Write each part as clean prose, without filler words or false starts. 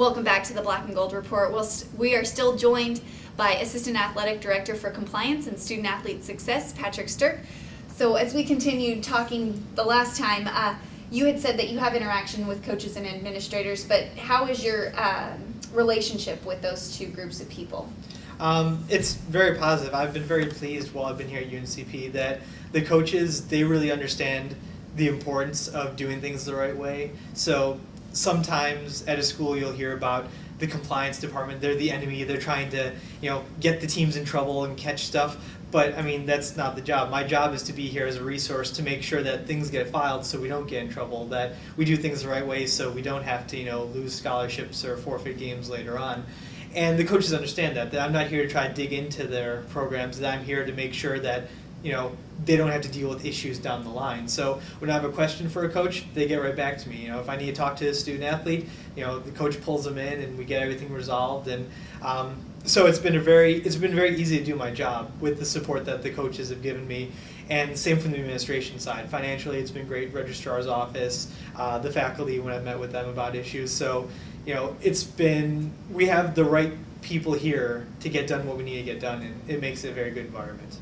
Welcome back to the Black and Gold Report. We are still joined by Assistant Athletic Director for Compliance and Student Athlete Success, Patrick Stirk. So as we continued talking the last time, you had said that you have interaction with coaches and administrators, but how is your relationship with those two groups of people? It's very positive. I've been very pleased while I've been here at UNCP that the coaches, they really understand the importance of doing things the right way. So sometimes at a school you'll hear about the compliance department, they're the enemy, they're trying to, get the teams in trouble and catch stuff. But I mean, that's not the job. My job is to be here as a resource to make sure that things get filed so we don't get in trouble, that we do things the right way so we don't have to, lose scholarships or forfeit games later on. And the coaches understand that I'm not here to try to dig into their programs, that I'm here to make sure that, they don't have to deal with issues down the line. So when I have a question for a coach, they get right back to me. If I need to talk to a student athlete, the coach pulls them in and we get everything resolved. And so it's been very easy to do my job with the support that the coaches have given me. And same from the administration side. Financially, it's been great. Registrar's office, the faculty when I've met with them about issues. So, we have the right people here to get done what we need to get done, and it makes it a very good environment.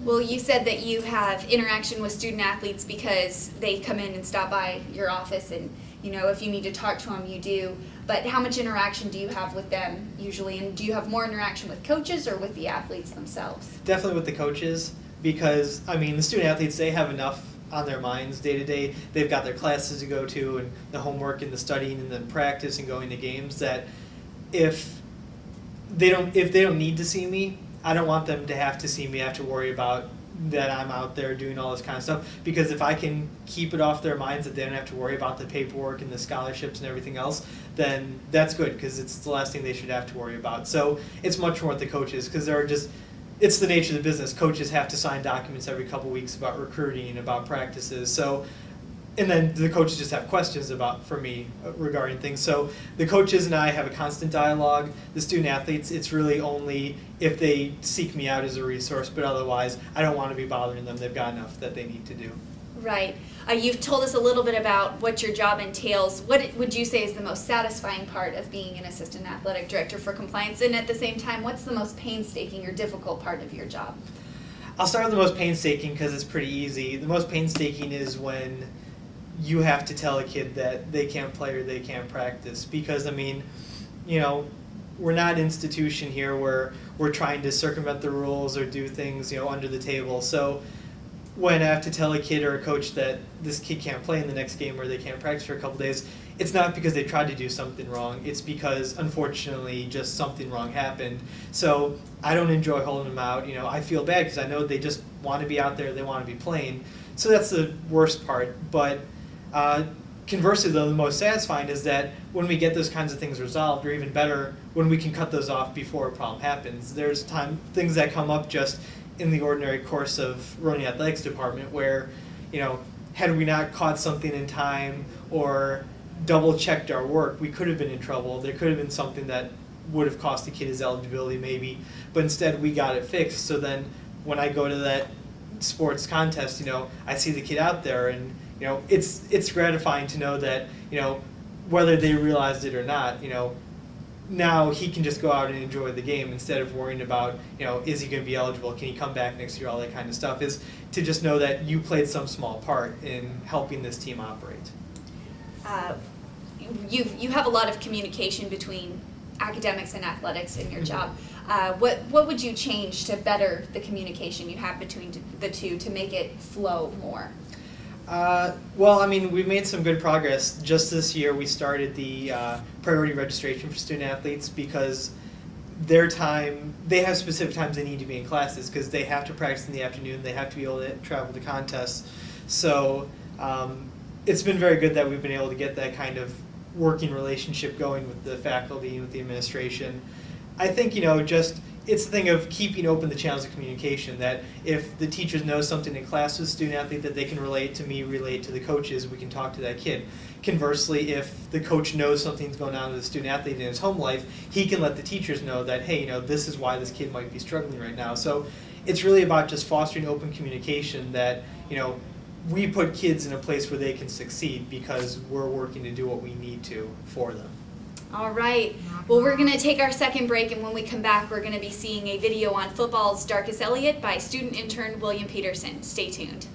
Well, you said that you have interaction with student athletes because they come in and stop by your office, and if you need to talk to them, you do. But how much interaction do you have with them usually, and do you have more interaction with coaches or with the athletes themselves? Definitely with the coaches, because the student athletes, they have enough on their minds day to day. They've got their classes to go to and the homework and the studying and the practice and going to games, that if they don't need to see me, I don't want them to have to see me, have to worry about that I'm out there doing all this kind of stuff. Because if I can keep it off their minds that they don't have to worry about the paperwork and the scholarships and everything else, then that's good, because it's the last thing they should have to worry about. So it's much more with the coaches, because it's the nature of the business. Coaches have to sign documents every couple weeks about recruiting and about practices. So, and then the coaches just have questions for me regarding things. So the coaches and I have a constant dialogue. The student athletes, it's really only if they seek me out as a resource, but otherwise I don't want to be bothering them. They've got enough that they need to do. Right. You've told us a little bit about what your job entails. What would you say is the most satisfying part of being an assistant athletic director for compliance? And at the same time, what's the most painstaking or difficult part of your job? I'll start with the most painstaking because it's pretty easy. The most painstaking is when you have to tell a kid that they can't play or they can't practice. Because, we're not an institution here where we're trying to circumvent the rules or do things, under the table. So when I have to tell a kid or a coach that this kid can't play in the next game or they can't practice for a couple days, it's not because they tried to do something wrong. It's because, unfortunately, just something wrong happened. So I don't enjoy holding them out. I feel bad because I know they just want to be out there, they want to be playing. So that's the worst part. But conversely, though, the most satisfying is that when we get those kinds of things resolved, or even better, when we can cut those off before a problem happens. There's things that come up just in the ordinary course of running the athletics department where, had we not caught something in time or double checked our work, we could have been in trouble. There could have been something that would have cost the kid his eligibility maybe, but instead we got it fixed. So then when I go to that sports contest, I see the kid out there, and it's gratifying to know that, whether they realized it or not, now he can just go out and enjoy the game instead of worrying about, is he going to be eligible? Can he come back next year? All that kind of stuff, is to just know that you played some small part in helping this team operate. You have a lot of communication between academics and athletics in your job. What would you change to better the communication you have between the two to make it flow more? We've made some good progress. Just this year we started the priority registration for student athletes, because they have specific times they need to be in classes because they have to practice in the afternoon, they have to be able to travel to contests. So it's been very good that we've been able to get that kind of working relationship going with the faculty and with the administration. I think, it's the thing of keeping open the channels of communication, that if the teachers know something in class with a student athlete that they can relate to me, relate to the coaches, we can talk to that kid. Conversely, if the coach knows something's going on with the student athlete in his home life, he can let the teachers know that, hey, this is why this kid might be struggling right now. So it's really about just fostering open communication, that, we put kids in a place where they can succeed because we're working to do what we need to for them. All right. Well, we're going to take our second break, and when we come back, we're going to be seeing a video on football's darkest Elliot by student intern William Peterson. Stay tuned.